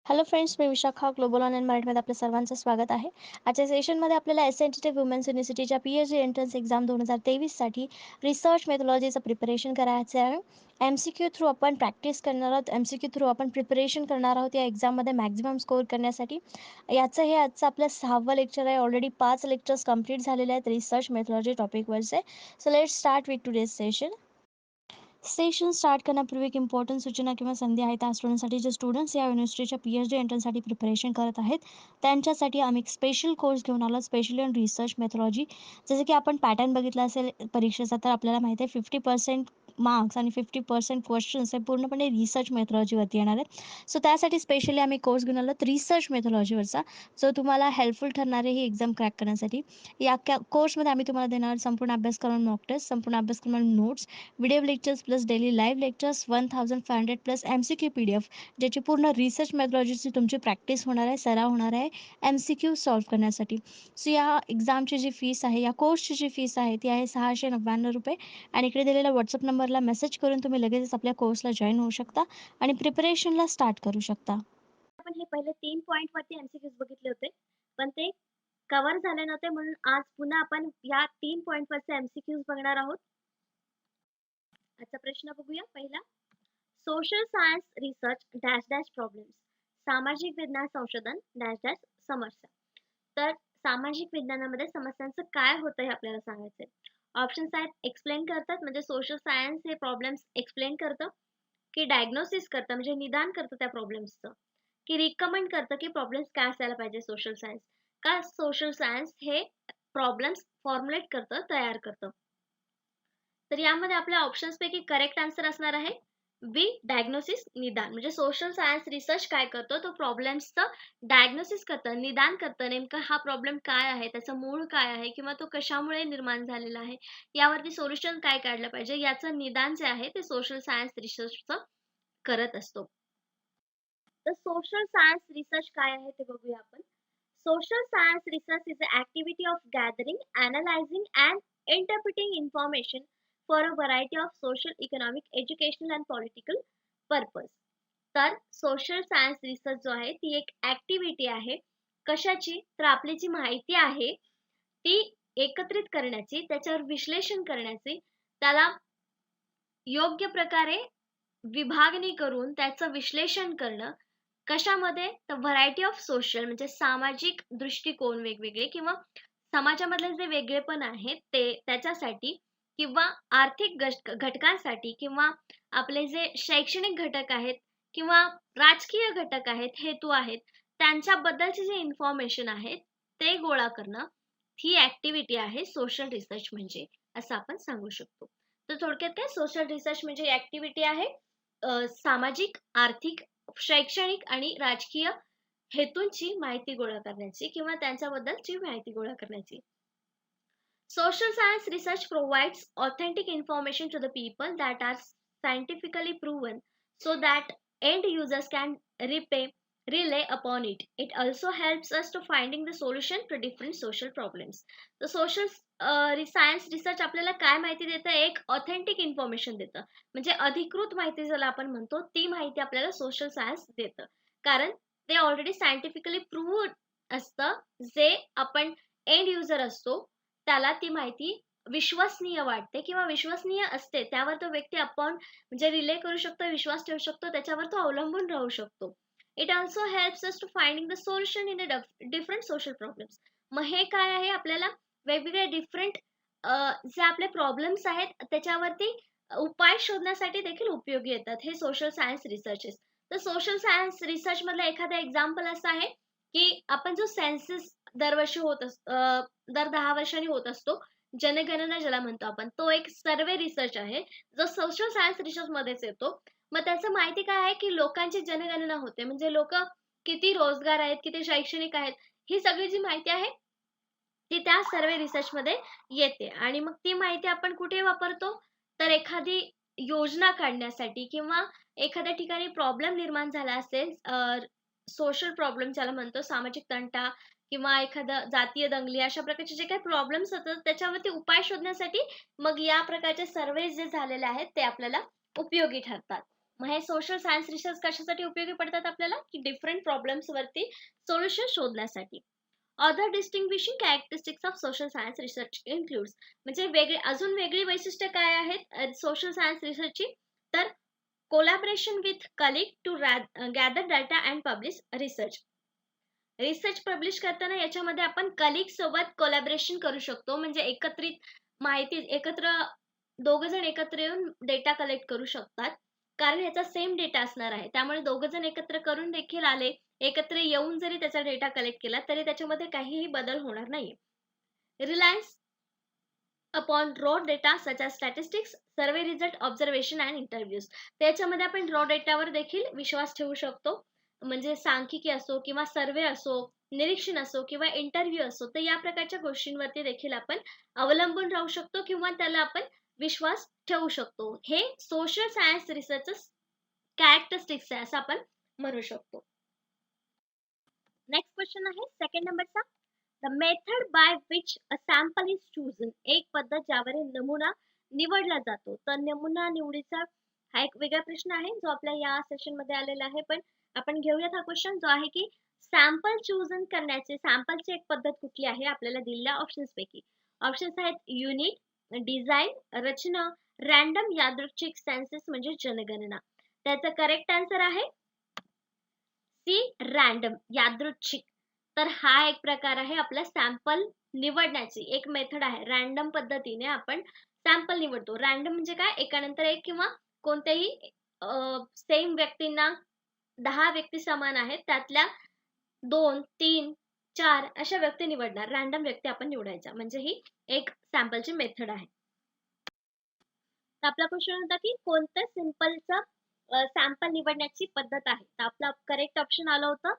Hello friends, मी Vishakha global online मराठीमध्ये आपल्या सर्वांचं स्वागत आहे. आजच्या सेशनमध्ये आपल्याला एसएनटीटी वुमेन्स युनिव्हर्सिटीच्या पीएचडी एंट्रन्स एक्झाम 2023साठी रिसर्च मेथॉलॉजीचं प्रिपरेशन करायचं आहे. MCQ थ्रू आपण प्रॅक्टिस करणार आहोत. MCQ थ्रू आपण प्रिपरेशन करणार आहोत या एक्झाममध्ये मॅक्झिमम स्कोअर करण्यासाठी. हे आजचं आपलं 6वं लेक्चर आहे. ऑलरेडी 5 लेक्चर्स कंप्लीट झालेले आहेत रिसर्च मेथॉलॉजी टॉपिकवरचे. So let's start with today's session. Session start करण्यापूर्वी एक इम्पॉर्टंट सूचना किंवा संधी आहे त्या स्टुडंटसाठी जे स्टुडंट्स या युनिव्हर्सिटीच्या पीएचडी एंट्रन्ससाठी प्रिपरेशन करत आहेत त्यांच्यासाठी आम्ही एक स्पेशल कोर्स घेऊन आलो, स्पेशली ऑन रिसर्च मेथॉलॉजी. जसं की आपण पॅटर्न बघितला असेल परीक्षेचा, तर आपल्याला माहिती आहे 50% मार्क्स आणि 50% क्वेश्चन्स हे पूर्णपणे रिसर्च मेथॉलॉजीवरती येणार आहेत. सो त्यासाठी स्पेशली आम्ही कोर्स घेऊन आलो रिसर्च मेथॉलॉजीवरचा, जो तुम्हाला हेल्पफुल ठरणार आहे ही एक्झाम क्रॅक करण्यासाठी. कोर्समध्ये आम्ही तुम्हाला देणार संपूर्ण अभ्यासक्रम, मॉक टेस्ट, संपूर्ण अभ्यासक्रम notes, video lectures plus daily live lectures, 1500 plus MCQ PDF, ज्याची पूर्ण रिसर्च मेथॉलॉजीची तुमची प्रॅक्टिस होणार आहे, सराव होणार आहे MCQ सॉल्व्ह करण्यासाठी. सो या एक्झामची जी फीस आहे, या कोर्सची जी फीस आहे ती आहे ₹699 आणि इकडे दिलेल्या व्हॉट्सअप नंबरला मेसेज करून तुम्ही लगेचच आपल्या कोर्सला जॉईन होऊ शकता आणि प्रिपरेशनला स्टार्ट करू शकता. आपण हे पहिले 3 पॉइंटवरती एमसीक्यूज बघितले होते. पण ते कव्हर झाले नव्हते म्हणून आज पुन्हा आपण या 3 पॉइंटवरचे एमसीक्यूज बघणार आहोत. आजचा प्रश्न बघूया पहिला. Social science research dash dash problems. सामाजिक विज्ञान संशोधन डॅश डॅश समस्या. तर सामाजिक विज्ञानामध्ये समस्यांचं काय होतं हे आपल्याला सांगायचंय. ऑप्शन्स आहेत, एक्सप्लेन करतात म्हणजे सोशल सायन्स हे प्रॉब्लेम्स एक्सप्लेन करतं, की डायग्नोसिस करतं म्हणजे निदान करतं त्या प्रॉब्लेम्सचं, की रिकमेंड करतं की प्रॉब्लेम्स काय असायला पाहिजे सोशल सायन्स, का सोशल सायन्स हे प्रॉब्लेम्स फॉर्म्युलेट करतं, तयार करतं. तर यामध्ये आपल्या ऑप्शन्स पैकी करेक्ट आन्सर असणार आहे बी, डायग्नोसिस, निदान. म्हणजे सोशल सायन्स रिसर्च काय करतो, तो प्रॉब्लेम्सचं डायग्नोसिस करतं, निदान करतं. नेमका हा प्रॉब्लेम काय आहे, त्याचं मूळ काय आहे किंवा तो कशामुळे निर्माण झालेला आहे, यावरती सोल्युशन काय काढलं पाहिजे, याचं निदान जे आहे ते सोशल सायन्स रिसर्चचं करत असतो. तर सोशल सायन्स रिसर्च काय आहे ते बघूया आपण. Social science research is the activity of gathering, analysing and interpreting information for a variety of social, economic, educational and political purpose. तर सोशल सायन्स रिसर्च जो आहे ती एक ॲक्टिव्हिटी आहे. कशाची? तर आपली जी माहिती आहे ती एकत्रित करण्याची, त्याच्यावर विश्लेषण करण्याची, त्याला योग्य प्रकारे विभागणी करून त्याचं विश्लेषण करणं. कशामध्ये? तर व्हरायटी ऑफ सोशल म्हणजे सामाजिक दृष्टिकोन वेगवेगळे किंवा समाजामधले जे वेगळेपण आहेत ते त्याच्यासाठी, किंवा आर्थिक घटकांसाठी, किंवा आपले जे शैक्षणिक घटक आहेत किंवा राजकीय घटक आहेत, हेतू आहेत, त्यांच्याबद्दलचे जे इन्फॉर्मेशन आहे ते गोळा करणं, ही ॲक्टिव्हिटी आहे सोशल रिसर्च म्हणजे, असं आपण सांगू शकतो. तर थोडक्यात काय, सोशल रिसर्च म्हणजे ॲक्टिव्हिटी आहे सामाजिक, आर्थिक, शैक्षणिक आणि राजकीय हेतूंची माहिती गोळा करण्याची किंवा त्यांच्याबद्दलची माहिती गोळा करण्याची. Social science research provides authentic information to the people that are scientifically proven so that end users can rely upon it. It also helps us to finding the solution to different social problems. The social science research आपल्याला काय माहिती देतं? एक authentic information देतं. म्हणजे अधिकृत माहिती ज्याला आपण म्हणतो ती माहिती आपल्याला सोशल सायन्स देतं. कारण ते ऑलरेडी सायंटिफिकली प्रूव्ह असतं. जे आपण एंड युजर असतो त्याला ती माहिती विश्वसनीय वाटते किंवा विश्वसनीय असते. त्यावर तो व्यक्ती आपण म्हणजे रिले करू शकतो, विश्वास ठेवू शकतो, त्याच्यावर तो अवलंबून राहू शकतो. It also helps us to finding the solution in a different social problems. मग हे काय आहे? आपल्याला वेगवेगळे डिफरंट जे आपले प्रॉब्लेम्स आहेत त्याच्यावरती उपाय शोधण्यासाठी देखील उपयोगी येतात हे सोशल सायन्स रिसर्चेस. तर सोशल सायन्स रिसर्च मधलं एखादं एक्झाम्पल असं आहे की आपण जो सेन्सस दरवर्षी दर 10 वर्षांनी होत असतो, जनगणना ज्याला म्हणतो आपण, तो एक सर्वे रिसर्च आहे जो सोशल सायन्स रिसर्च मध्येच येतो. मग त्याचं माहिती काय आहे की लोकांची जनगणना होते, म्हणजे लोक किती रोजगार आहेत, किती शैक्षणिक आहेत, ही सगळी जी माहिती आहे ती त्या सर्वे रिसर्च मध्ये येते. आणि मग ती माहिती आपण कुठे वापरतो? तर एखादी योजना काढण्यासाठी किंवा एखाद्या ठिकाणी प्रॉब्लेम निर्माण झाला असेल, सोशल प्रॉब्लेम ज्याला म्हणतो, सामाजिक तंटा किंवा एखादा जातीय दंगली, अशा प्रकारचे जे काही प्रॉब्लेम्स होतात त्याच्यावरती उपाय शोधण्यासाठी मग या प्रकारचे सर्वेज जे झालेले आहेत ते आपल्याला उपयोगी ठरतात. मग हे सोशल सायन्स रिसर्च कशासाठी उपयोगी पडतात आपल्याला, की डिफरंट प्रॉब्लेम्स वरती सोल्युशन शोधण्यासाठी. Other distinguishing characteristics of social science research includes, म्हणजे अजून वेगळी वैशिष्ट्ये काय आहेत सोशल सायन्स रिसर्चची, तर collaboration with colleague to gather data and publish research. Research publish करताना याच्यामध्ये आपण कलिग सोबत कोलॅबोरेशन करू शकतो, म्हणजे एकत्रित माहिती दोघं जण एकत्र येऊन डेटा कलेक्ट करू शकतात. कारण ह्याचा सेम डेटा असणार आहे. त्यामुळे दोघं जण एकत्र करून देखील आले, एकत्र येऊन जरी त्याचा डेटा कलेक्ट केला, तरी त्याच्यामध्ये काहीही बदल होणार नाहीये. Reliance upon raw data such as statistics, survey result, observation and interviews. त्याच्यामध्ये आपण रॉ डेटावर देखील विश्वास ठेवू शकतो. म्हणजे सांख्यिकी असो किंवा सर्वे असो, निरीक्षण असो किंवा इंटरव्ह्यू असो, तर या प्रकारच्या गोष्टींवरती देखील आपण अवलंबून राहू शकतो किंवा त्याला आपण विश्वास ठेवू शकतो. हे सोशल सायन्स रिसर्चचं कॅरेक्टरिस्टिक्स आहे असं आपण म्हणू शकतो. नेक्स्ट क्वेश्चन आहे सेकंड नंबरचा. The method by which a sample is chosen, एक पद्धत ज्यावर नमुना निवडला जातो. तर नमुना निवडीचा हा एक वेगळा प्रश्न आहे जो आपल्या या सेशन मध्ये आलेला आहे. पण आपण घेऊयात हा क्वेश्चन जो आहे की सॅम्पल चूजन करण्याची सॅम्पलची एक पद्धत कुठली आहे आपल्याला दिलेल्या ऑप्शन्स पैकी. ऑप्शन्स आहेत युनिट, डिझाईन, रचना, रॅन्डम यादृच्छिक सेन्सस म्हणजे जनगणना. त्याचा करेक्ट आन्सर आहे सी, रॅन्डम यादृच्छिक. तर हा एक प्रकार आहे आपला सॅम्पल निवडण्याची एक मेथड आहे. रॅन्डम पद्धतीने आपण सॅम्पल निवडतो. रॅन्डम म्हणजे काय, एकानंतर एक किंवा कोणत्याही सेम व्यक्तींना 10 व्यक्ती समान आहेत, त्यातल्या 2, 3, 4 अशा व्यक्ती निवडणार. रॅन्डम व्यक्ती आपण निवडायच्या, म्हणजे ही एक सॅम्पलची मेथड आहे. तर आपला क्वेश्चन होता की कोणत्या सिंपलचं सॅम्पल निवडण्याची पद्धत आहे. तर आपला करेक्ट ऑप्शन आलं होतं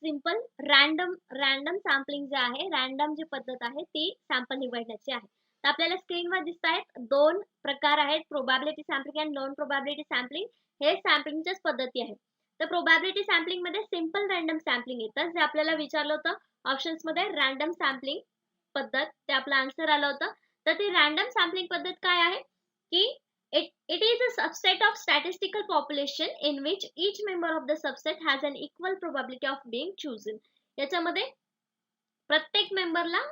सिंपल रॅन्डम सॅम्पलिंग जे आहे, रॅन्डम जी पद्धत आहे ती सॅम्पल निवडण्याची आहे. तर आपल्याला स्क्रीनवर दिसत आहेत 2 प्रकार आहेत, प्रोबॅबिलिटी सॅम्पलिंग आणि नॉन प्रोबॅबिलिटी सॅम्पलिंग. हे सॅम्पलिंगच्याच पद्धती आहेत. तर प्रोबॅबिलिटी सॅम्पलिंग मध्ये सिंपल रॅन्डम सॅम्पलिंग येतं, जे आपल्याला विचारलं होतं ऑप्शन्स मध्ये रॅन्डम सॅम्पलिंग पद्धत, ते आपलं आन्सर आलं होतं. तर ती रॅन्डम सॅम्पलिंग पद्धत काय आहे की it is a subset of statistical population in which each member of the subset has an equal probability of being chosen. याच्यामध्ये प्रत्येक मेंबरला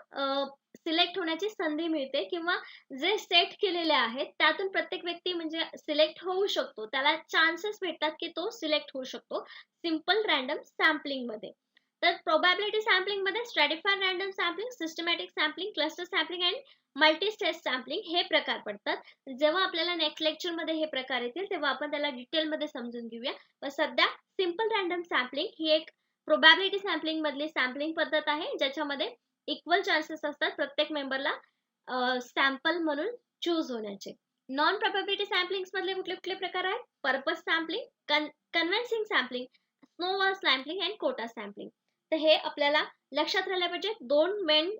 सिलेक्ट होण्याची संधी मिळते किंवा जे सेट केलेले आहेत त्यातून प्रत्येक व्यक्ती म्हणजे सिलेक्ट होऊ शकतो, त्याला चान्सेस भेटतात की तो सिलेक्ट होऊ शकतो सिंपल रॅन्डम सॅम्पलिंग मध्ये. तर प्रोबॅबिलिटी सॅम्पलिंग मध्ये स्ट्रॅटिफाईड random sampling, systematic sampling, cluster sampling and multi stage sampling हे प्रकार पडतात. जेव्हा आपल्याला नेक्स्ट लेक्चर मध्ये हे प्रकार येतील तेव्हा आपण त्याला डिटेल मध्ये समजून घेऊया. पण सध्या सिंपल रॅन्डम सॅम्पलिंग ही एक प्रोबॅबिलिटी सॅम्पलिंग मधली सॅम्पलिंग पद्धत आहे, ज्याच्यामध्ये इक्वल चान्सेस असतात प्रत्येक मेंबरला सॅम्पल म्हणून चूज होण्याचे. नॉन प्रोबॅबिलिटी सॅम्पलिंग मधले कुठले कुठले प्रकार आहेत, purpose sampling, convincing sampling, snowball sampling and quota sampling. तर हे आपल्याला लक्षात राहिलं पाहिजे. 2 मेन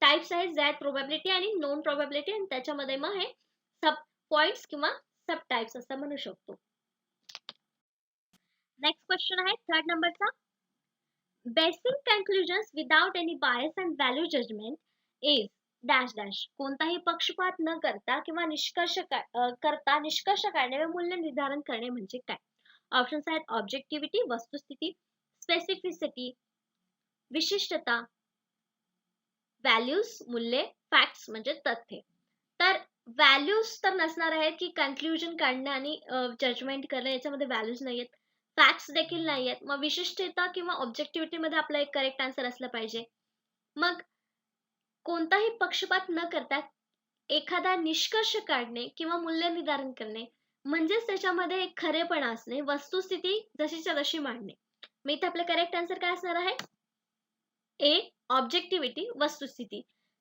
टाइप्स आहेत, जे आहेत प्रोबॅबिलिटी आणि नॉन प्रोबॅबिलिटी, आणि त्याच्यामध्ये मग हे सब पॉइंट्स किंवा सब टाइप्स असं म्हणू शकतो. नेक्स्ट क्वेश्चन आहे थर्ड नंबरचा. Basic conclusions without any bias and value judgement is dash dash. कोणताही पक्षपात न करता किंवा निष्कर्ष काढणे व मूल्य निर्धारण करणे म्हणजे काय. ऑप्शन्स आहेत ऑब्जेक्टिव्हिटी वस्तुस्थिती, स्पेसिफिसिटी विशिष्टता, व्हॅल्यूज मूल्ये, फॅक्ट्स म्हणजे तथ्ये. तर व्हॅल्यूज तर नसणार आहेत की कन्क्लुजन काढणं आणि जजमेंट करणं, याच्यामध्ये व्हॅल्यूज नाहीयेत, फॅक्ट्स देखील नाहीयेत. मग विशिष्टता किंवा ऑब्जेक्टिव्हिटी मध्ये आपला एक करेक्ट आन्सर असलं पाहिजे. मग कोणताही पक्षपात न करता एखादा निष्कर्ष काढणे किंवा मूल्य निर्धारण करणे म्हणजेच त्याच्यामध्ये एक खरेपणा असणे, वस्तुस्थिती जशीच्या तशी मांडणे. मग इथे आपलं करेक्ट आन्सर काय असणार आहे, ए, ऑब्जेक्टिव्हिटी वस्तुस्थिती.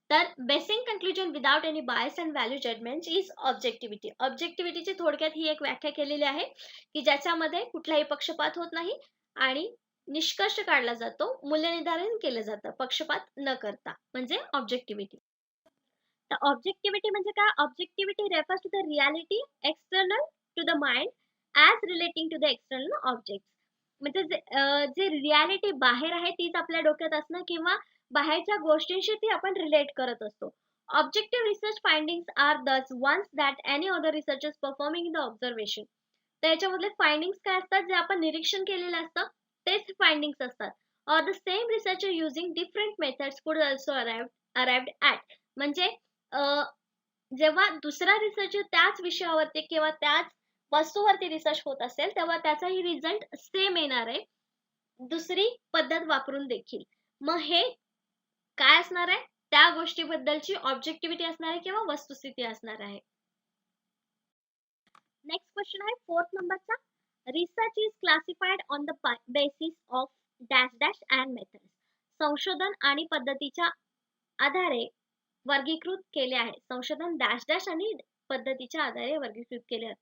तर basic conclusion without any bias and value judgement is objectivity. ऑब्जेक्टिव्हिटीची थोडक्यात ही एक व्याख्या केलेली आहे की ज्याच्यामध्ये कुठलाही पक्षपात होत नाही आणि निष्कर्ष काढला जातो, मूल्य निर्धारण केलं जातं पक्षपात न करता, म्हणजे ऑब्जेक्टिव्हिटी. तर ऑब्जेक्टिव्हिटी म्हणजे काय, objectivity refers to the reality external to the mind as relating to the external object. म्हणजे जे रियालिटी बाहेर आहे तीच आपल्या डोक्यात असणं किंवा बाहेरच्या गोष्टींशी ती आपण रिलेट करत असतो. Objective research findings are those ones that any other researchers performing in the observation. तर याच्यामधले फाइंडिंग्स काय असतात, जे आपण निरीक्षण केलेलं असतं तेच फाइंडिंग्स असतात. Or the same researcher using different methods कुड ऑल्सो अराइव्ड ॲट. म्हणजे जेव्हा दुसरा रिसर्चर त्याच विषयावरती किंवा त्याच वस्तूवरती रिसर्च होत असेल, तेव्हा त्याचाही रिझल्ट सेम येणार आहे, दुसरी पद्धत वापरून देखील. मग हे काय असणार आहे? त्या गोष्टीबद्दलची ऑब्जेक्टिव्हिटी असणार आहे किंवा वस्तुस्थिती असणार आहे. नेक्स्ट क्वेश्चन आहे 4th नंबरचा. Research is classified on the basis of dash dash and methods. संशोधन आणि पद्धतीच्या आधारे वर्गीकृत केले आहे. संशोधन डॅश डॅश आणि पद्धतीच्या आधारे वर्गीकृत केले आहे.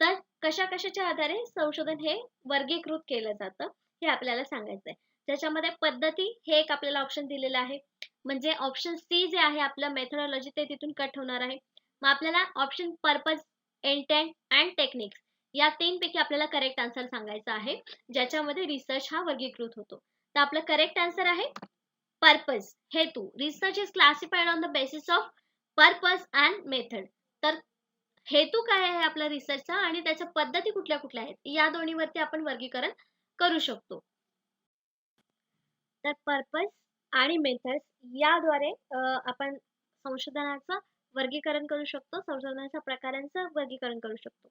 तर कशा कशाच्या आधारे संशोधन हे वर्गीकृत केलं जातं हे आपल्याला सांगायचं आहे. त्याच्यामध्ये पद्धती हे एक आपल्याला ऑप्शन दिलेलं आहे. म्हणजे ऑप्शन सी जे आहे आपलं मेथडॉलॉजी ते तिथून कट होणार आहे. मग आपल्याला option purpose, intent and techniques या 3 पैकी आपल्याला करेक्ट आन्सर सांगायचा आहे, ज्याच्यामध्ये रिसर्च हा वर्गीकृत होतो. तर आपलं करेक्ट आन्सर आहे पर्पज, हेतू. Research is classified on the basis of purpose and method. तर हेतू काय आहे आपला रिसर्चचा आणि त्याच्या पद्धती कुठल्या कुठल्या आहेत, या दोन्हीवरती आपण वर्गीकरण करू शकतो. तर पर्पज आणि मेथड्स याद्वारे आपण संशोधनाचं वर्गीकरण करू शकतो, संशोधनाच्या प्रकारांचं वर्गीकरण करू शकतो.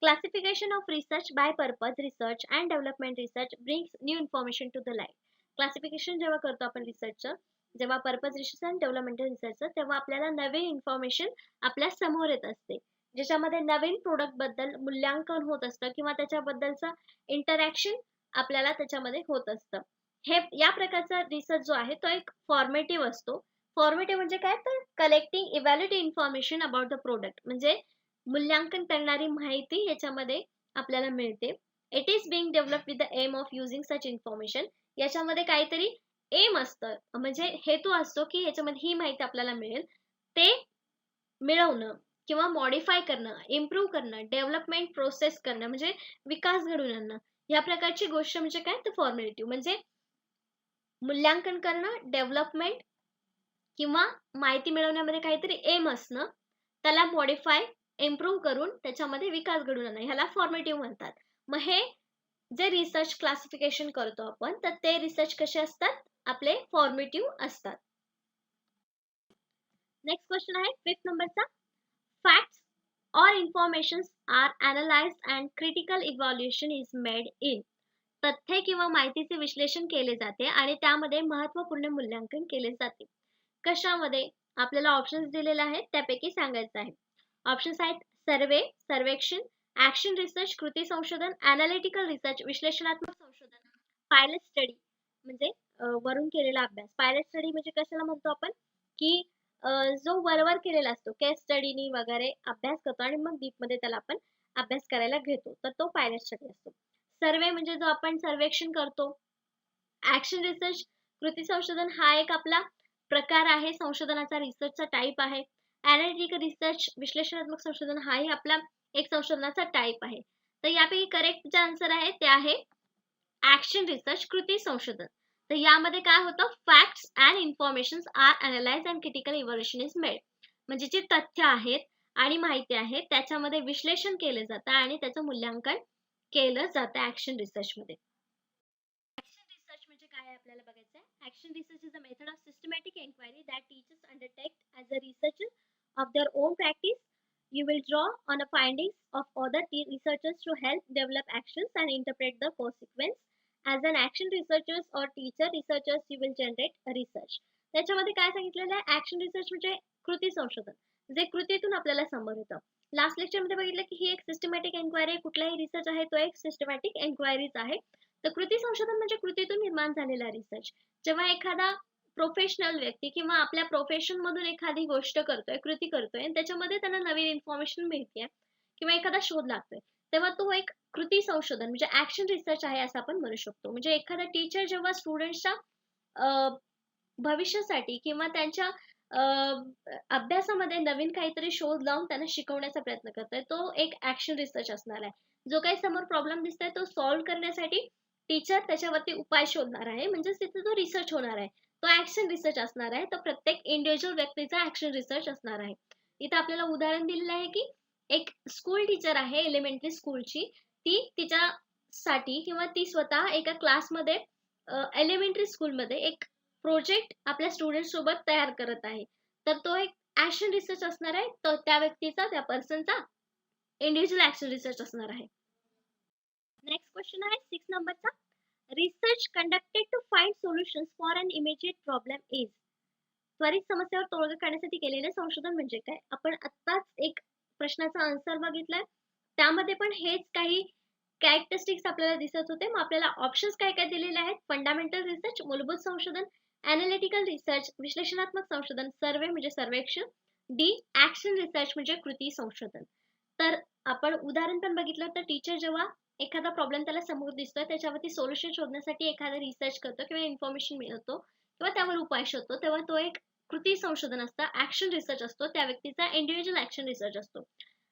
Classification of research by purpose research and development research brings new information to the light. Classification जेव्हा करतो आपण रिसर्चचं, जेव्हा पर्पज रिसर्च अँड डेव्हलपमेंटल रिसर्चचं, तेव्हा आपल्याला नवीन इन्फॉर्मेशन आपल्या समोर येत असते, ज्याच्यामध्ये नवीन प्रोडक्ट बद्दल मूल्यांकन होत असतं किंवा त्याच्याबद्दलचा इंटरॅक्शन आपल्याला त्याच्यामध्ये होत असतं. हे या प्रकारचा रिसर्च जो आहे तो एक फॉर्मेटिव्ह असतो. फॉर्मेटिव्ह म्हणजे काय, तर collecting evaluative information about the product, म्हणजे मूल्यांकन करणारी माहिती याच्यामध्ये आपल्याला मिळते. It is being developed with the aim of using such information. याच्यामध्ये काहीतरी एम असतं, म्हणजे हेतू असतो की याच्यामध्ये ही माहिती आपल्याला मिळेल, ते मिळवणं किंवा मॉडिफाय करणं, इम्प्रूव्ह करणं, डेव्हलपमेंट प्रोसेस करणं, म्हणजे विकास घडवून आणणं. या प्रकारची गोष्ट म्हणजे काय, तर फॉर्मेटिव्ह. म्हणजे मूल्यांकन करणं, डेव्हलपमेंट किंवा माहिती मिळवण्यामध्ये काहीतरी एम असणं, त्याला मॉडिफाय, इम्प्रूव्ह करून त्याच्यामध्ये विकास घडवून आणणं, ह्याला फॉर्मेटिव्ह म्हणतात. मग हे जे रिसर्च क्लासिफिकेशन करतो आपण, तर ते रिसर्च कसे असतात, आपले फॉर्मेटिव्ह असतात. नेक्स्ट क्वेश्चन आहे 5th नंबरचा. Facts or informations are analyzed and critical evaluation is made in. तथ्य किंवा माहितीचे विश्लेषण केले जाते आणि त्यामध्ये महत्त्वपूर्ण मूल्यांकन केले जाते. कशामध्ये? आपल्याला ऑप्शन्स दिलेले आहेत, त्यापैकी सांगायचं आहे. ऑप्शन्स आहेत सर्वे, सर्वेक्षण, ऍक्शन रिसर्च, कृती संशोधन, अनालिटिकल रिसर्च, विश्लेषणात्मक संशोधन, पायलट स्टडी म्हणजे वरून केलेला अभ्यास. पायलट स्टडी म्हणजे कशाला म्हणतो आपण, की जो वरवर केलेला असतो, केस स्टडीनी वगैरे अभ्यास करतो आणि मग डीपमध्ये त्याला आपण अभ्यास करायला घेतो, तर तो पायलट स्टडी असतो. सर्वे म्हणजे जो आपण सर्वेक्षण करतो. ऍक्शन रिसर्च, कृती संशोधन हा एक आपला प्रकार आहे, संशोधनाचा रिसर्चचा टाईप आहे. अनालिटिकल रिसर्च, विश्लेषणात्मक संशोधन हाही आपला एक संशोधनाचा टाईप आहे. तर यापैकी करेक्ट जे आन्सर आहे ते आहे ऍक्शन रिसर्च, कृती संशोधन. तर यामध्ये काय होतं, facts and information are analyse and critical evaluation is made. म्हणजे जे तथ्य आहेत आणि माहिती आहे त्याच्यामध्ये विश्लेषण केले जातं आणि त्याचं मूल्यांकन केलं जातं ऍक्शन रिसर्च मध्ये. ऍक्शन रिसर्च म्हणजे काय आपल्याला बघायचं आहे. Action research is a method of systematic enquiry that teachers undertake as a researcher of their own practice. You will draw on the findings of other researchers to help develop actions and interpret the consequence. As an action researchers or teacher researchers, you will generate a research. त्याच्यामध्ये काय सांगितलेलं आहे, action research म्हणजे कृती संशोधन, जे कृतीतून आपल्याला समोर येतं. लास्ट लेक्चरमध्ये बघितलं की ही एक सिस्टमॅटिक एन्क्वायरी, कुठलाही रिसर्च आहे तो एक सिस्टमॅटिक एन्क्वायरीच आहे. तर कृती संशोधन म्हणजे कृतीतून निर्माण झालेला रिसर्च. जेव्हा एखादा प्रोफेशनल व्यक्ती किंवा आपल्या प्रोफेशन मधून एखादी गोष्ट करतोय, कृती करतोय आणि त्याच्यामध्ये त्यांना नवीन इन्फॉर्मेशन मिळते किंवा एखादा शोध लागतोय, तेव्हा तो एक कृती संशोधन म्हणजे ऍक्शन रिसर्च आहे असं आपण म्हणू शकतो. म्हणजे एखादा टीचर जेव्हा स्टुडंट्सच्या भविष्यासाठी किंवा त्यांच्या अभ्यासामध्ये नवीन काहीतरी शोध लावून त्यांना शिकवण्याचा प्रयत्न करतोय, तो एक ऍक्शन रिसर्च असणार आहे. जो काही समोर प्रॉब्लेम दिसतोय तो सॉल्व्ह करण्यासाठी टीचर त्याच्यावरती उपाय शोधणार आहे, म्हणजे तिथे तो रिसर्च होणार आहे, तो ऍक्शन रिसर्च असणार आहे. तर प्रत्येक इंडिव्हिज्युअल व्यक्तीचा ऍक्शन रिसर्च असणार आहे. इथं आपल्याला उदाहरण दिलेलं आहे की एक स्कूल टीचर आहे एलिमेंटरी स्कूलची, ती तिच्यासाठी किंवा ती स्वतः एका क्लासमध्ये एलिमेंटरी स्कूलमध्ये एक प्रोजेक्ट आपल्या स्टुडंट सोबत तयार करत आहे. तर तो एक ऍक्शन रिसर्च असणार आहे. तर त्या व्यक्तीचा, त्या पर्सनचा इंडिव्हिज्युअल ऍक्शन रिसर्च असणार आहे. नेक्स्ट क्वेश्चन आहे 6 नंबरचा. Research conducted to find solutions for an immediate problem is. त्वरित समस्येवर तोडगा काढण्यासाठी केलेले संशोधन म्हणजे काय? आपण आत्ताच एक प्रश्नाचा आन्सर बघितलाय. त्यामध्ये पण हेच काही कॅरेक्टरिस्टिक्स आपल्याला दिसत होते. मग आपल्याला ऑप्शन्स काय काय दिलेले आहेत? फंडामेंटल रिसर्च, मूलभूत संशोधन, एनालिटिकल रिसर्च, विश्लेषणात्मक संशोधन, सर्वे म्हणजे सर्वेक्षण, डी ऍक्शन रिसर्च म्हणजे कृती संशोधन. तर आपण उदाहरण पण बघितलं तर टीचर जेव्हा एखादा प्रॉब्लेम त्याला समोर दिसतोय त्याच्यावरती सोल्युशन शोधण्यासाठी एखादा रिसर्च करतो किंवा इन्फॉर्मेशन मिळवतो किंवा त्यावर उपाय शोधतो, तेव्हा तो एक कृती संशोधन असतं, ऍक्शन रिसर्च असतो. त्या व्यक्तीचा इंडिव्हिज्युअल ऍक्शन रिसर्च असतो.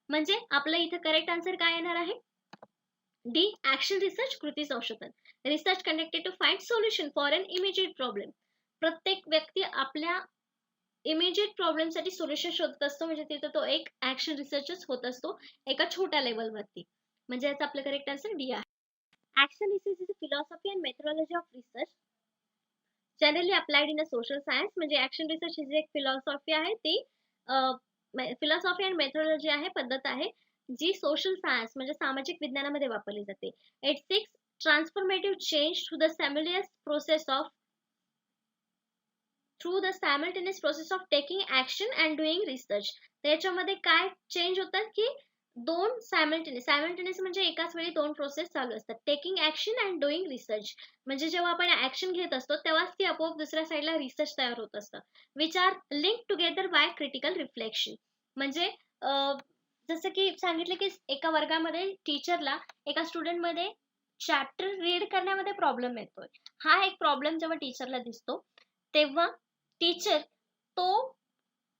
म्हणजे आपलं इथं करेक्ट आन्सर काय येणार आहे? डी ऍक्शन रिसर्च, कृती संशोधन. Research conducted to find solution for an immediate problem. प्रत्येक व्यक्ती आपल्या इमिजिएट प्रॉब्लेमसाठी सोल्युशन शोधत असतो, म्हणजे तिथं तो एक ऍक्शन रिसर्चच होत असतो एका छोट्या लेवलवरती. म्हणजे याचा आपलं करेक्ट आन्सर डी आहे. Action research is a philosophy and methodology of research generally applied in a social science. म्हणजे ऍक्शन रिसर्च ही जी एक फिलॉसॉफी आहे ती फिलॉसॉफी अँड मेथोडॉलॉजी आहे, पद्धत आहे, जी सोशल सायन्स म्हणजे सामाजिक विज्ञानामध्ये वापरली जाते. It seeks transformative change through the simultaneous process of taking action and doing research. त्याच्यामध्ये काय चेंज होतात की दोन सायमल्टेनियस म्हणजे एकाच वेळी दोन प्रोसेस चालू असतात. Taking action and doing research म्हणजे जेव्हा आपण ऍक्शन घेत असतो तेव्हाच ती आपोआप दुसऱ्या साईडला रिसर्च तयार होत असतं. Which are link together by critical reflection. म्हणजे जसं की सांगितलं की एका वर्गामध्ये टीचरला एका स्टुडंटमध्ये चॅप्टर रीड करण्यामध्ये प्रॉब्लेम येतोय. हा एक प्रॉब्लेम जेव्हा टीचरला दिसतो तेव्हा टीचर तो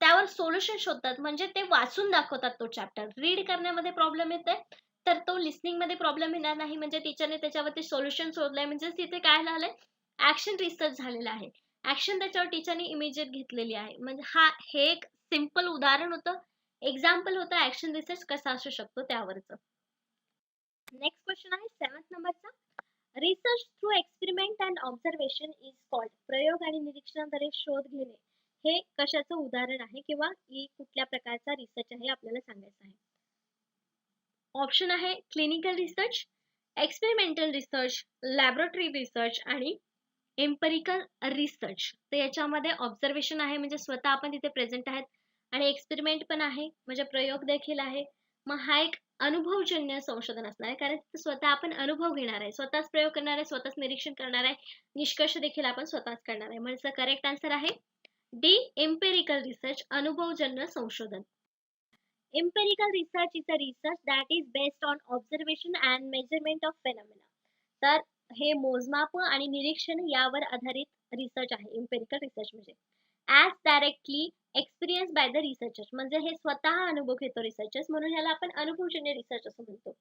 त्यावर सोल्युशन शोधतात. म्हणजे ते वाचून दाखवतात तो चॅप्टर. रीड करण्यामध्ये प्रॉब्लेम येतोय तर तो लिसनिंग मध्ये प्रॉब्लेम येणार नाही. म्हणजे टीचरने त्याच्यावरती सोल्युशन शोधलंय, म्हणजे तिथे काय झालंय? ऍक्शन रिसर्च झालेला आहे. ऍक्शन त्याच्यावर टीचरने इमिजिएट घेतलेली आहे. म्हणजे हे एक सिंपल उदाहरण होतं, एक्झाम्पल होतं ऍक्शन रिसर्च कसा असू शकतो त्यावरचं. नेक्स्ट क्वेश्चन आहे 7 नंबरचा. Research through experiment and observation is called. प्रयोग आणि निरीक्षणाद्वारे शोध घेणे हे कशाचं उदाहरण आहे किंवा ही कुठल्या प्रकारचा रिसर्च आहे आपल्याला सांगायचं आहे. ऑप्शन आहे clinical research, experimental research, laboratory research आणि एम्पिरिकल रिसर्च. तर याच्यामध्ये ऑब्झर्वेशन आहे म्हणजे स्वतः आपण तिथे प्रेझेंट आहेत, आणि एक्सपेरिमेंट पण आहे म्हणजे प्रयोग देखील आहे. मग हा एक अनुभवजन्य संशोधन असणार आहे, कारण स्वतः आपण अनुभव घेणार आहे, स्वतःच प्रयोग करणार आहे, स्वतःच निरीक्षण करणार आहे, निष्कर्ष देखील आपण स्वतःच करणार आहे. म्हणजे करेक्ट आन्सर आहे डी एम्पिरिकल रिसर्च, अनुभवजन्य संशोधन. Empirical research is a research that is based on observation and measurement of phenomena. तर हे मोजमाप आणि निरीक्षण यावर आधारित रिसर्च आहे एम्पिरिकल रिसर्च म्हणजे. As directly experience by the researchers, म्हणजे हे स्वतः अनुभव घेतो रिसर्चर्स, म्हणून ह्याला आपण अनुभवजन्य रिसर्च असं म्हणतो.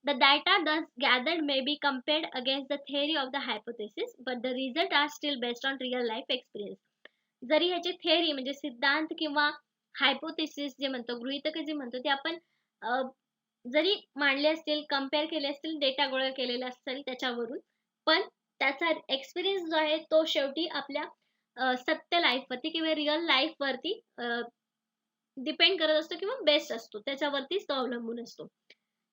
The data thus gathered may be compared against the theory of the hypothesis, but the results are still based on real life experience. जरी ह्याची थेअरी म्हणजे सिद्धांत किंवा हायपोथेसिस जे म्हणतो, गृहीतक जे म्हणतो, ते आपण जरी मांडले असतील, कम्पेअर केले असतील, डेटा गोळा केलेला असेल त्याच्यावरून, पण त्याचा एक्सपिरियन्स जो आहे तो शेवटी आपल्या सत्य लाईफवरती किंवा रिअल लाईफवरती डिपेंड करत असतो किंवा बेस्ड असतो, त्याच्यावरतीच तो अवलंबून असतो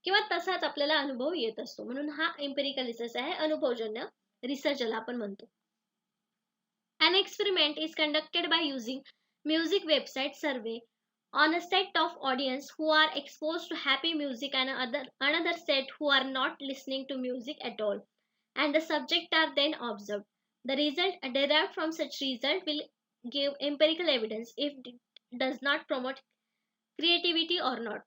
किंवा तसाच आपल्याला अनुभव येत असतो. म्हणून हा एम्पिरिकल रिसर्च आहे, अनुभवजन्य रिसर्च ज्याला आपण म्हणतो. An experiment is conducted by using music website survey on a set of audience who are exposed to happy music and another set who are not listening to music at all, and the subject are then observed. The result derived from such result will give empirical evidence if it does not promote creativity or not.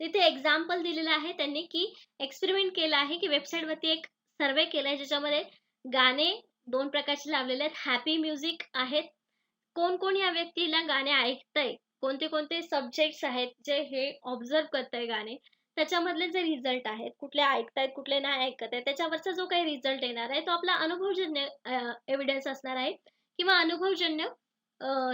तिथे example दिलेलं आहे त्यांनी की experiment केला आहे की वेबसाईटवरती एक सर्वे केलाय ज्याच्यामध्ये गाणे दोन प्रकारचे लावलेले आहेत, हॅपी म्युझिक आहेत. कोण कोण या व्यक्तीला गाणे ऐकतंय, कोणते कोणते सब्जेक्ट्स आहेत जे हे ऑब्झर्व करताय गाणे, त्याच्यामधले जे रिझल्ट आहेत, कुठले ऐकतायत कुठले नाही ऐकत आहे, त्याच्यावरचा जो काही रिझल्ट येणार आहे तो आपला अनुभवजन्य एव्हिडन्स असणार आहे किंवा अनुभवजन्य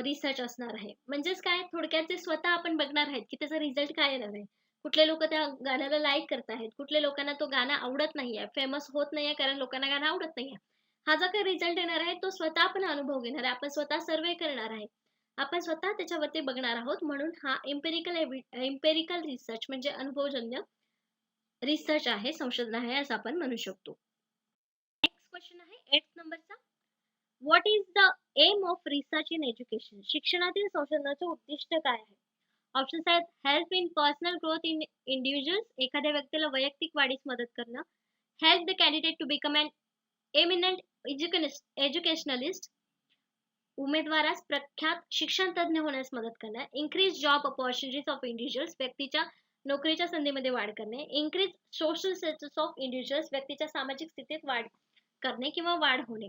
रिसर्च असणार आहे. म्हणजेच काय, थोडक्यात जे स्वतः आपण बघणार आहेत की त्याचा रिझल्ट काय येणार आहे, कुठले लोक त्या गाण्याला लाईक करत आहेत, कुठल्या लोकांना तो गाणं आवडत नाहीये, फेमस होत नाहीये कारण लोकांना गाणं आवडत नाहीये. हा जो काही रिझल्ट येणार आहे तो स्वतः आपण अनुभव घेणार आहे, आपण स्वतः सर्वे करणार आहे, आपण स्वतः त्याच्यावरती बघणार आहोत. म्हणून हा इम्पेरिकल रिसर्च म्हणजे अनुभवजन्य रिसर्च आहे, संशोधन आहे असं आपण म्हणू शकतो. नेक्स्ट क्वेश्चन आहे 8th नंबरचा. What is the aim of research in education? शिक्षणातील संशोधनाचे उद्दिष्ट काय आहे? ऑप्शन्स आहेत help in personal growth in individuals, एखाद्या व्यक्तीला वैयक्तिक वाढीस मदत करणं. Help the candidate to become an eminent educationalist, उमेदवारास प्रख्यात शिक्षण तज्ञ होण्यास मदत करणे. Increase job opportunities of individuals, व्यक्तीच्या नोकरीच्या संधीमध्ये वाढ करणे. Increase social status of individuals, व्यक्तीच्या सामाजिक स्थितीत वाढ करणे किंवा वाढ होणे.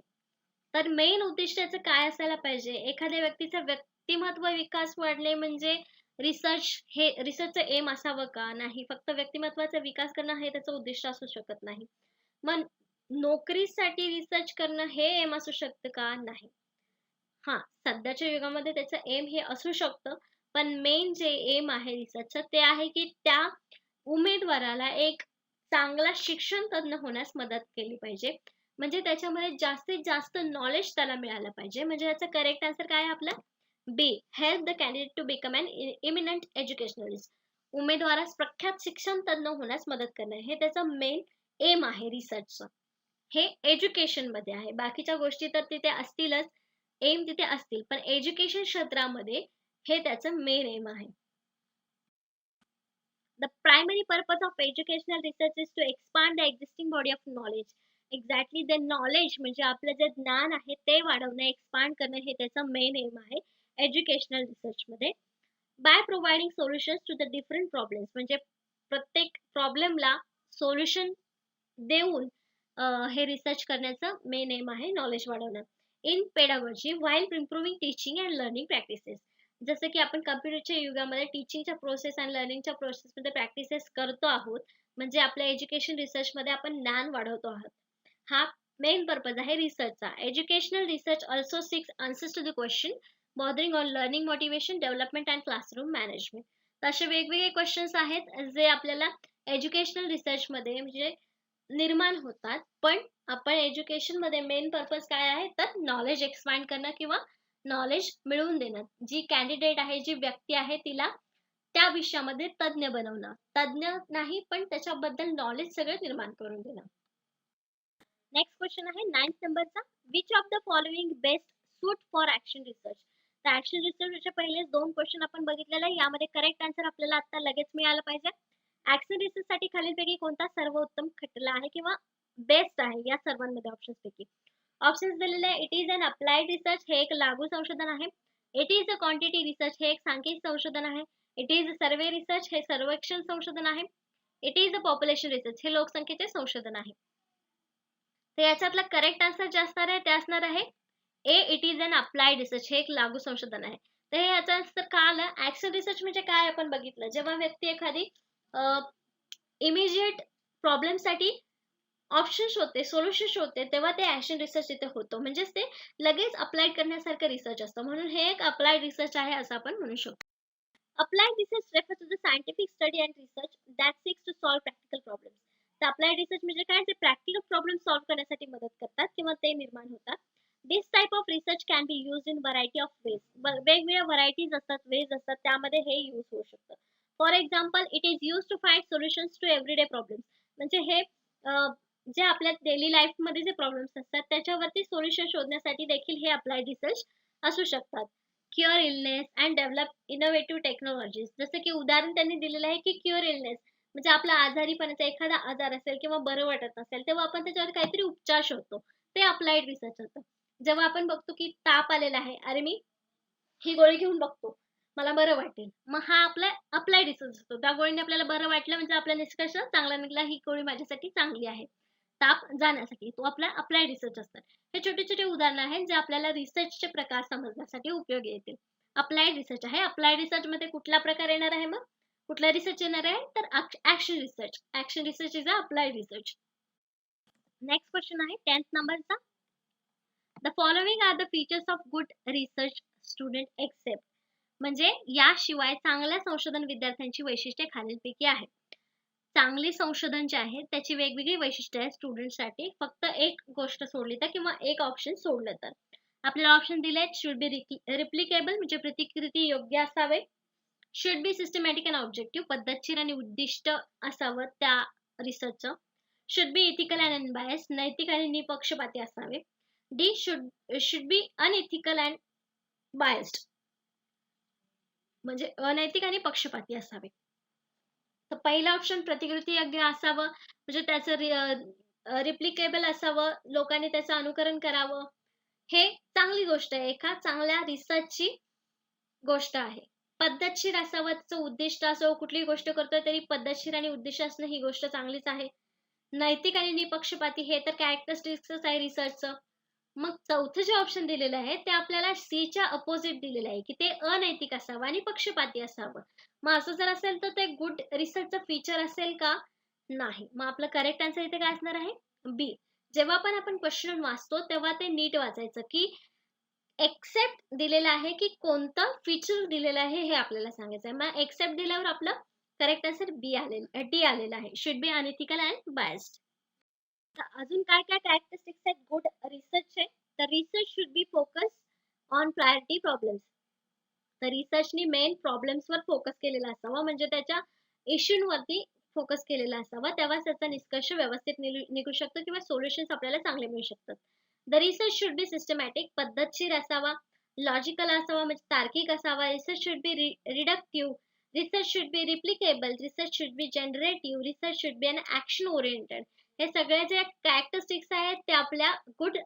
तर मेन उद्दिष्ट याचं काय असायला पाहिजे? एखाद्या व्यक्तीचा व्यक्तिमत्व विकास वाढणे म्हणजे रिसर्चचं एम असावं का? नाही. फक्त व्यक्तिमत्वाचा विकास करणं हे त्याचं उद्दिष्ट असू शकत नाही. मग नोकरीसाठी रिसर्च करणं हे एम असू शकतं का? नाही. हां, सध्याच्या युगामध्ये त्याचं एम हे असू शकतं, पण मेन जे एम आहे रिसर्चचं ते आहे की त्या उमेदवाराला एक चांगला शिक्षण तज्ञ होण्यास मदत केली पाहिजे. म्हणजे त्याच्यामध्ये जास्तीत जास्त नॉलेज त्याला मिळालं पाहिजे. म्हणजे याचा करेक्ट आन्सर काय आहे आपला? B. Help the candidate to become an eminent educationalist. उमेदवारास प्रख्यात शिक्षण तज्ञ होण्यास मदत करणं हे त्याचं मेन एम आहे रिसर्चचं. हे एज्युकेशनमध्ये आहे. बाकीच्या गोष्टी तर तिथे असतीलच, एम तिथे असतील, पण एज्युकेशन क्षेत्रामध्ये हे त्याचं मेन एम आहे. The primary purpose of educational research is to expand the existing body of knowledge. Exactly the knowledge म्हणजे आपलं जे ज्ञान आहे ते वाढवणं, एक्सपांड करणं हे त्याचं मेन एम आहे एज्युकेशनल रिसर्चमध्ये. By providing solutions to the different problems, म्हणजे प्रत्येक प्रॉब्लेमला सोल्युशन देऊन हे रिसर्च करण्याचं मेन एम आहे नॉलेज वाढवणं. In pedagogy while improving teaching and learning practices, जसं की आपण कम्प्युटरच्या युगामध्ये टीचिंगच्या प्रोसेस आणि लर्निंगच्या प्रोसेसमध्ये प्रॅक्टिसेस करतो आहोत, म्हणजे आपल्या एज्युकेशन रिसर्चमध्ये आपण ज्ञान वाढवतो आहोत. हा मेन पर्पज आहे रिसर्चचा. Educational research also seeks answers to the question bothering on learning motivation development and classroom management. तर असे वेगवेगळे क्वेश्चन्स आहेत जे आपल्याला एज्युकेशनल रिसर्चमध्ये म्हणजे निर्माण होतात. पण आपण एज्युकेशनमध्ये मेन पर्पज काय आहे तर नॉलेज एक्सपांड करणं किंवा नॉलेज मिळवून देणं. जी कॅन्डिडेट आहे, जी व्यक्ती आहे तिला त्या विषयामध्ये तज्ञ बनवणं. तज्ञ नाही पण त्याच्याबद्दल नॉलेज सगळं निर्माण करून देणं. नेक्स्ट क्वेश्चन आहे 9th नंबरचा. Which of the following best suit for action research? तर ऍक्शन रिसर्चचे पहिले 2 क्वेश्चन आपण बघितलेले आहे. यामध्ये करेक्ट आन्सर आपल्याला आता लगेच मिळालं पाहिजे. ऍक्शन रिसर्चसाठी खालीलपैकी कोणता सर्वोत्तम खटला आहे किंवा बेस्ट आहे या सर्वांमध्ये ऑप्शन्सपैकी? ऑप्शन्स दिलेले आहे. It is an applied research, हे एक लागू संशोधन आहे. It is a quantity research, हे एक सांख्यिक संशोधन आहे. It is a survey research, हे सर्वेक्षण संशोधन आहे. It is a population research, हे लोकसंख्येचे संशोधन आहे. तर याच्यातला करेक्ट आन्सर जे असणार आहे ते असणार आहे A. It is an applied research, हे एक लागू संशोधन आहे. तर हे याचा आन्सर का आलं? ऍक्शन रिसर्च म्हणजे काय आपण बघितलं, जेव्हा व्यक्ती एखादी इमिजिएट प्रॉब्लेमसाठी ऑप्शन शोधते, सोल्युशन शोधते, तेव्हा ते ऍक्शन रिसर्च इथे होतं. म्हणजेच ते लगेच अप्लाइड करण्यासारखं रिसर्च असतं. म्हणून हे एक अप्लाइड रिसर्च आहे असं आपण म्हणू शकतो. Applied research refer to the scientific study and research that seeks to solve practical problems. तर अप्लाइड रिसर्च म्हणजे काय? ते प्रॅक्टिकल प्रॉब्लेम सॉल्व करण्यासाठी मदत करतात किंवा ते निर्माण होतात. This type of research can be use in variety of ways. वेगवेगळ्या व्हरायटीज असतात, वेज असतात, त्यामध्ये हे यूज होऊ शकतं. For example, it is use to find solutions to everyday problems. म्हणजे हे जे आपल्या डेली लाईफमध्ये जे प्रॉब्लेम्स असतात त्याच्यावरती सोल्युशन शोधण्यासाठी देखील हे अप्लाइड रिसर्च असू शकतात. Cure illness and develop innovative technologies, जसं की उदाहरण त्यांनी दिलेलं आहे की क्युअर इलनेस म्हणजे आपला आजारीपणाचा एखादा आजार असेल किंवा बरं वाटत नसेल तेव्हा आपण त्याच्यावर काहीतरी उपचार शोधतो, ते अप्लाइड रिसर्च होतं. जेव्हा आपण बघतो की ताप आलेला आहे, अरे मी ही गोळी घेऊन बघतो, मला बरं वाटेल, मग हा आपला अप्लाइड रिसर्च होतो. त्या गोळीने आपल्याला बरं वाटलं म्हणजे आपला निष्कर्ष चांगला निघाला, ही गोळी माझ्यासाठी चांगली आहे ताप जाण्यासाठी. तो आपला अप्लाइड रिसर्च असतात. हे छोटे छोटे उदाहरण आहेत जे आपल्याला रिसर्चचे प्रकार समजण्यासाठी उपयोगी येतील. अप्लाइड रिसर्च आहे. अप्लाइड रिसर्च मध्ये कुठला प्रकार येणार आहे? मग कुठला रिसर्च येणार आहे तर action research. Action research is a applied research. Next question आहे 10th नंबरचा. The following are the features of good research student except. म्हणजे याशिवाय चांगल्या संशोधन विद्यार्थ्यांची वैशिष्ट्ये खालीलपैकी आहेत. चांगले संशोधन जे आहे त्याची वेगवेगळी वैशिष्ट्ये आहेत स्टुडंटसाठी. फक्त एक गोष्ट सोडली तर किंवा एक ऑप्शन सोडलं तर. आपल्याला ऑप्शन दिले आहेत, शुड बी रिप्लिकेबल म्हणजे प्रतिकृती योग्य असावे. Should be systematic and objective, पद्धतशीर आणि उद्दिष्ट असावं त्या रिसर्चचं. Should be ethical and unbias, नैतिक आणि निपक्षपाती असावे. D should be unethical and biased, म्हणजे अनैतिक आणि पक्षपाती असावे. तर पहिला ऑप्शन प्रतिकृती योग्य असावं, म्हणजे त्याचं रिप्लिकेबल असावं, लोकांनी त्याचं अनुकरण करावं. हे चांगली गोष्ट आहे, एका चांगल्या रिसर्चची गोष्ट आहे. पद्धतशीर असावं, त्याचं उद्दिष्ट असो, कुठलीही गोष्ट करतोय तरी पद्धतशीर आणि उद्दिष्ट असणं ही गोष्ट चांगलीच आहे. नैतिक आणि निपक्षपाती हे तर कॅरेक्टरिस्टिक्सच आहे रिसर्चचं. मग चौथं जे ऑप्शन दिलेलं आहे ते आपल्याला सीच्या अपोजिट दिलेलं आहे, की ते अनैतिक असावं आणि पक्षपाती असावं. मग असं जर असेल तर ते गुड रिसर्चचं फीचर असेल का? नाही. मग आपलं करेक्ट आन्सर इथे काय असणार आहे? बी. जेव्हा पण आपण क्वेश्चन वाचतो तेव्हा ते नीट वाचायचं, की एक्सेप्ट दिलेलं आहे, की कोणतं फीचर दिलेलं आहे हे आपल्याला सांगायचं आहे. मग एक्सेप्ट दिल्यावर आपलं करेक्ट आन्सर डी आलेलं आहे. Should be unethical and biased. अजून काय काय कॅरेक्टरिस्टिक्स आहेत गुड रिसर्चचे? तर research should B focus on priority problems. तर रिसर्चनी मेन प्रॉब्लेम्सवर फोकस केलेला असावा, म्हणजे त्याच्या इश्यूवरती फोकस केलेला असावा. तेव्हाच त्याचा निष्कर्ष व्यवस्थित निघू शकतो किंवा सोल्युशन्स आपल्याला चांगले मिळू शकतात. The research should be systematic, पद्धतशीर असावा, लॉजिकल असावा म्हणजे तार्किक असावा. Research should be reductive, research should be replicable, research should be generative, research should be an action oriented. हे सगळे जे कॅरेक्टरिस्टिक्स आहेत ते आपल्या गुड